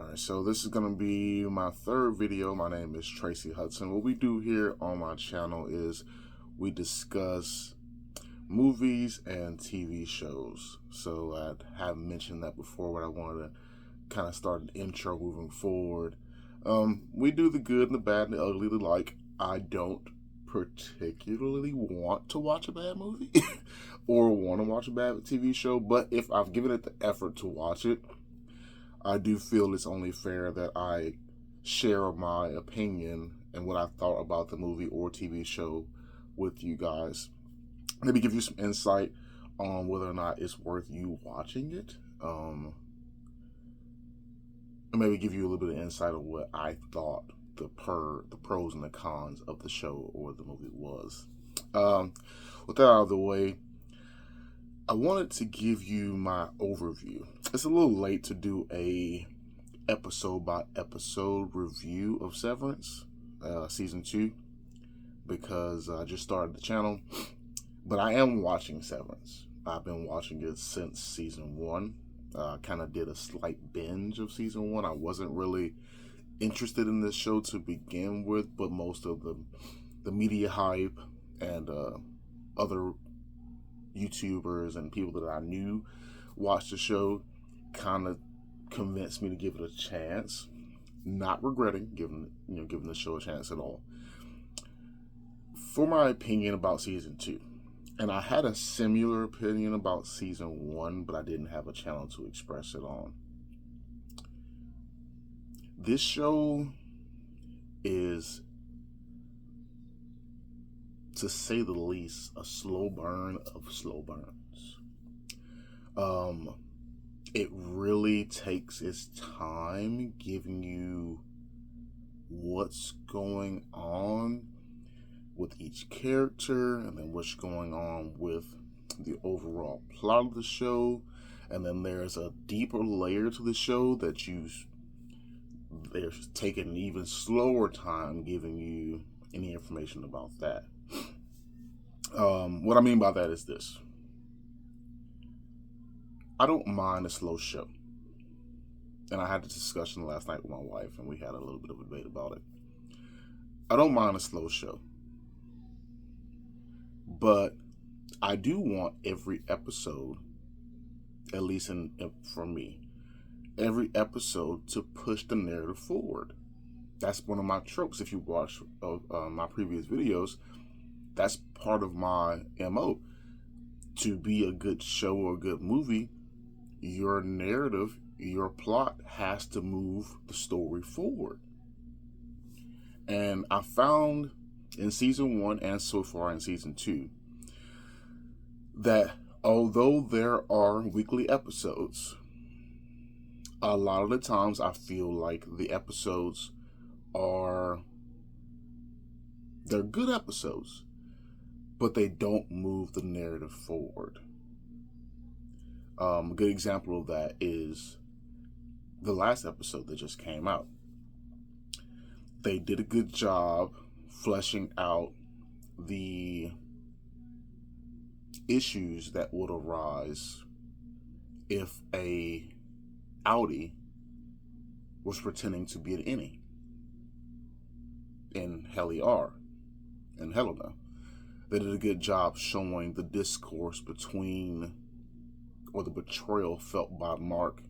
Alright, so this is going to be my third video. My name is Tracy Hudson. What we do here on my channel is we discuss movies and TV shows. So I have mentioned that before, but I wanted to kind of start an intro moving forward. We do the good and the bad and the ugly, the like. I don't particularly want to watch a bad movie or want to watch a bad TV show, but if I've given it the effort to watch it, I do feel it's only fair that I share my opinion and what I thought about the movie or TV show with you guys. Maybe give you some insight on whether or not it's worth you watching it. And maybe give you a little bit of insight on what I thought the pros and the cons of the show or the movie was. With that out of the way, I wanted to give you my overview. It's a little late to do a episode by episode review of Severance, season 2, because I just started the channel, but I am watching Severance. I've been watching it since season 1. Kind of did a slight binge of season 1. I wasn't really interested in this show to begin with, but most of the media hype and other YouTubers and people that I knew watched the show kind of convinced me to give it a chance. Not regretting giving the show a chance at all. For my opinion about season 2, and I had a similar opinion about season 1, but I didn't have a channel to express it on. This show is, to say the least, a slow burn of slow burns. It really takes its time giving you what's going on with each character, and then what's going on with the overall plot of the show, and then there's a deeper layer to the show that they're taking an even slower time giving you any information about that. What I mean by that is this. I don't mind a slow show. And I had this discussion last night with my wife, and we had a little bit of a debate about it. I don't mind a slow show. But I do want every episode, at least for me, every episode to push the narrative forward. That's one of my tropes. If you watch my previous videos, that's part of my MO. To be a good show or a good movie, your narrative, your plot has to move the story forward. And I found in season 1 and so far in season 2 that although there are weekly episodes, a lot of the times I feel like the episodes they're good episodes, but they don't move the narrative forward. A good example of that is the last episode that just came out. They did a good job fleshing out the issues that would arise if a Audi was pretending to be an innie in Helena. They did a good job showing the discourse between, or the betrayal felt by Mark,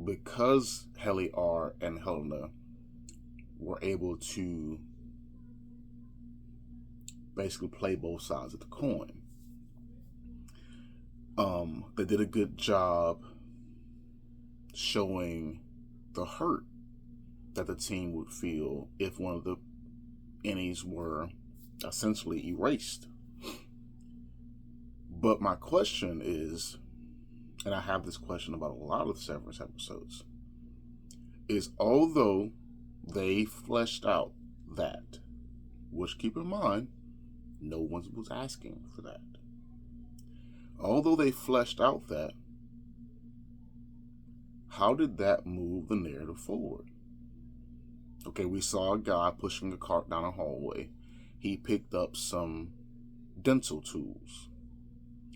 because Helena and Helena were able to basically play both sides of the coin. They did a good job showing the hurt that the team would feel if one of the innies were essentially erased. But my question is, and I have this question about a lot of the Severance episodes, is although they fleshed out that, which keep in mind, no one was asking for that. Although they fleshed out that, how did that move the narrative forward? Okay, we saw a guy pushing a cart down a hallway. He picked up some dental tools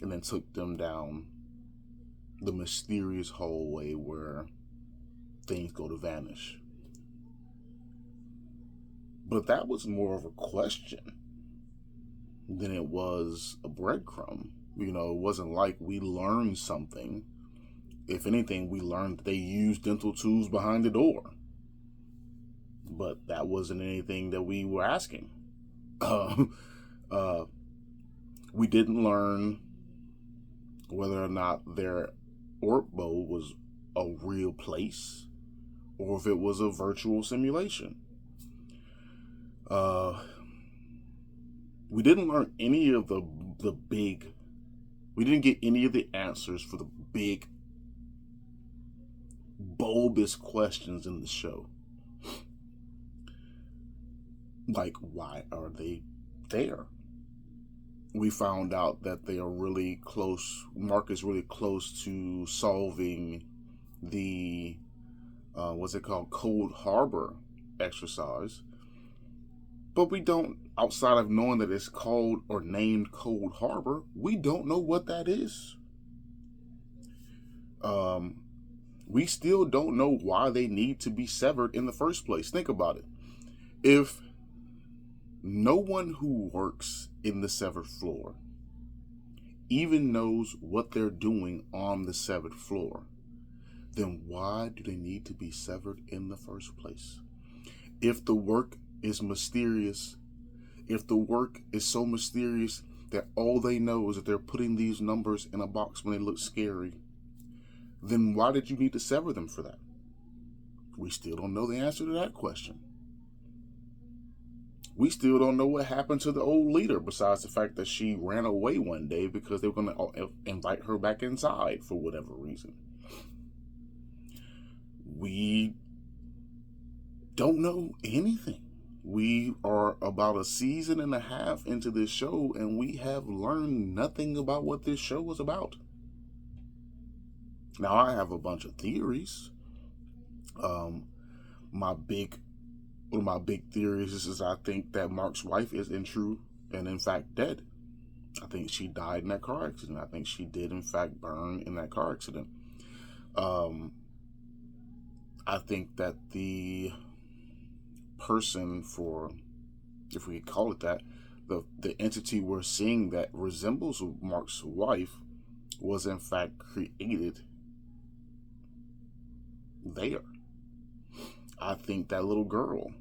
and then took them down the mysterious hallway where things go to vanish. But that was more of a question than it was a breadcrumb. You know, it wasn't like we learned something. If anything, we learned that they used dental tools behind the door. But that wasn't anything that we were asking. We didn't learn whether or not their Ortbo was a real place or if it was a virtual simulation. We didn't learn any of the big, we didn't get any of the answers for the big, bulbous questions in the show. Like, why are they there? We found out that they are really close, Mark is really close to solving the, what's it called, Cold Harbor exercise. But we don't, outside of knowing that it's called or named Cold Harbor, we don't know what that is. We still don't know why they need to be severed in the first place. Think about it. If no one who works in the severed floor even knows what they're doing on the severed floor, then why do they need to be severed in the first place? If the work is mysterious, if the work is so mysterious that all they know is that they're putting these numbers in a box when they look scary, then why did you need to sever them for that? We still don't know the answer to that question. We still don't know what happened to the old leader, besides the fact that she ran away one day because they were going to invite her back inside for whatever reason. We don't know anything. We are about a season and a half into this show, and we have learned nothing about what this show was about. Now, I have a bunch of theories. One of my big theories is I think that Mark's wife is in fact dead. I think she died in that car accident. I think she did in fact burn in that car accident. I think that the person, for, if we could call it that, the entity we're seeing that resembles Mark's wife was in fact created there. I think that little girl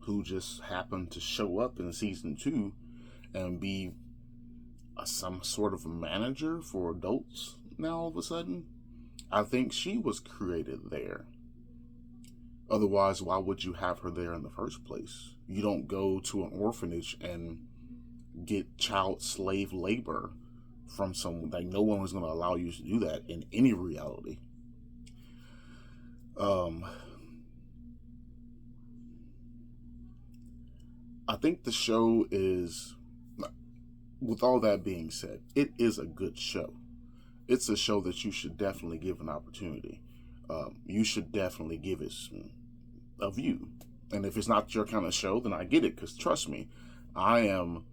who just happened to show up in season 2 and be some sort of manager for adults now all of a sudden, I think she was created there. Otherwise, why would you have her there in the first place? You don't go to an orphanage and get child slave labor from someone. Like, no one was going to allow you to do that in any reality. I think the show is, with all that being said, it is a good show. It's a show that you should definitely give an opportunity. You should definitely give it a view. And if it's not your kind of show, then I get it, because trust me, I am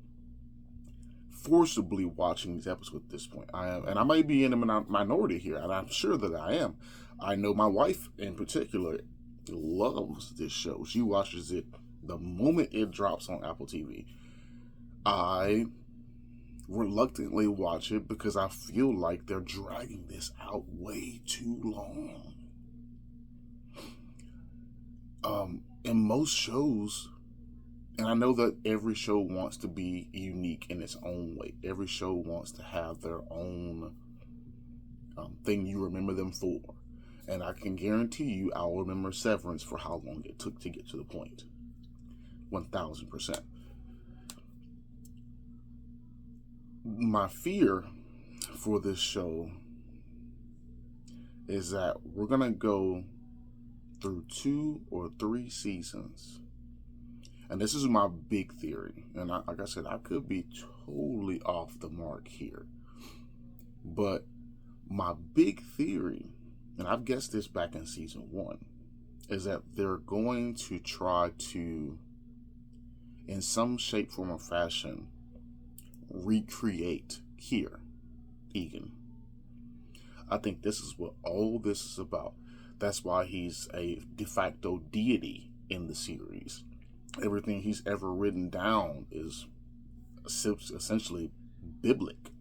forcibly watching these episodes at this point. And I might be in a minority here, and I'm sure that I am. I know my wife in particular loves this show. She watches it the moment it drops on Apple TV. I reluctantly watch it because I feel like they're dragging this out way too long. In most shows, and I know that every show wants to be unique in its own way. Every show wants to have their own thing you remember them for. And I can guarantee you I'll remember Severance for how long it took to get to the point. 1000%. My fear for this show is that we're going to go through 2 or 3 seasons. And this is my big theory. And like I said, I could be totally off the mark here. But my big theory, and I've guessed this back in season 1, is that they're going to try to, in some shape, form, or fashion, recreate Egan. I think this is what all this is about. That's why he's a de facto deity in the series. Everything he's ever written down is essentially biblic.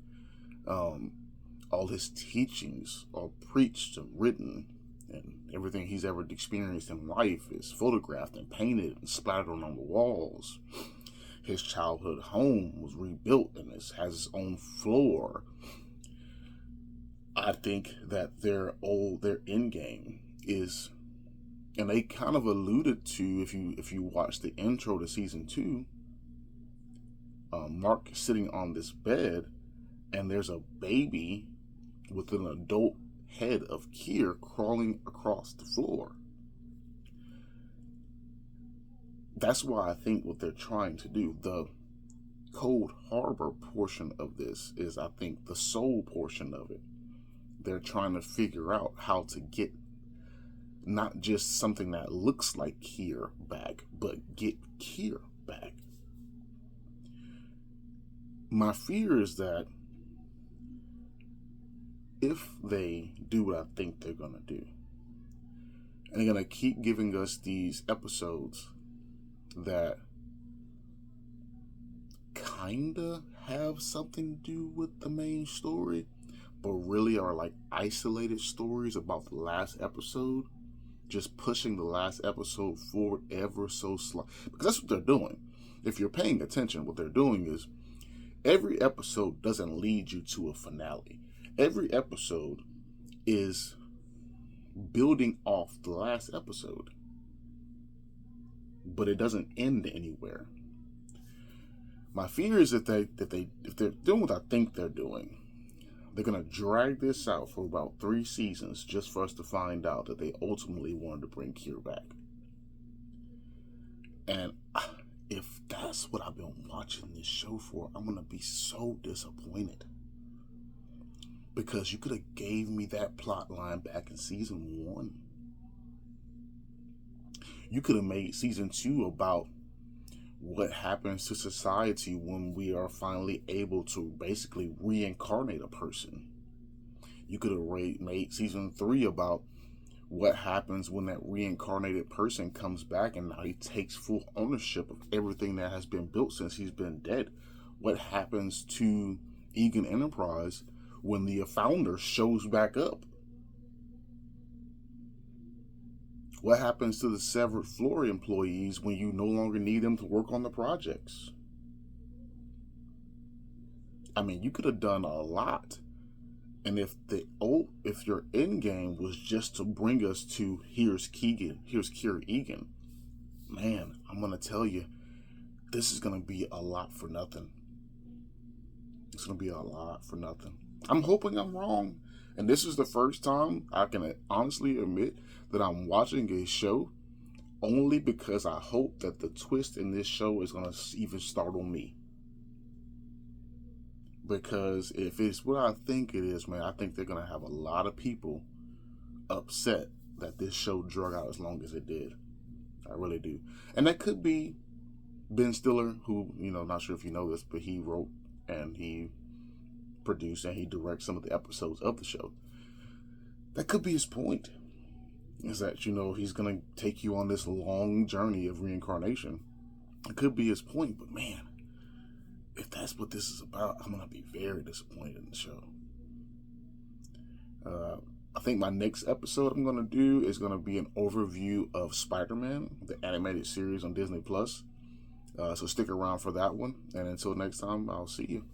All his teachings are preached and written, and everything he's ever experienced in life is photographed and painted and splattered on the walls. His childhood home was rebuilt and has its own floor. I think that their end game is, and they kind of alluded to, if you watch the intro to season 2, Mark sitting on this bed, and there's a baby with an adult head of Kier crawling across the floor. That's why I think what they're trying to do, the Cold Harbor portion of this, is, I think, the soul portion of it. They're trying to figure out how to get not just something that looks like Kier back, but get Kier back. My fear is that if they do what I think they're going to do, and they're going to keep giving us these episodes that kind of have something to do with the main story, but really are like isolated stories about the last episode, just pushing the last episode forward ever so slightly. Because that's what they're doing. If you're paying attention, what they're doing is every episode doesn't lead you to a finale. Every episode is building off the last episode, but it doesn't end anywhere. My fear is if they're doing what I think they're doing, they're going to drag this out for about 3 seasons just for us to find out that they ultimately wanted to bring Kier back. And if that's what I've been watching this show for, I'm going to be so disappointed. Because you could have gave me that plot line back in season 1. You could have made season 2 about what happens to society when we are finally able to basically reincarnate a person. You could have made season 3 about what happens when that reincarnated person comes back and now he takes full ownership of everything that has been built since he's been dead. What happens to Egan Enterprise when the founder shows back up? What happens to the severed floor employees when you no longer need them to work on the projects? I mean, you could have done a lot. And if your end game was just to bring us to here's Kier Egan, man, I'm gonna tell you, this is gonna be a lot for nothing. It's gonna be a lot for nothing. I'm hoping I'm wrong. And this is the first time I can honestly admit that I'm watching a show only because I hope that the twist in this show is going to even startle me. Because if it's what I think it is, man, I think they're going to have a lot of people upset that this show drug out as long as it did. I really do. And that could be Ben Stiller, who, not sure if you know this, but he wrote and he produced and he directs some of the episodes of the show. That could be his point, is that he's gonna take you on this long journey of reincarnation. It could be his point, but man, if that's what this is about, I'm gonna be very disappointed in the show. I think my next episode I'm gonna do is gonna be an overview of Spider-Man, the animated series on Disney Plus. So stick around for that one, and until next time, I'll see you.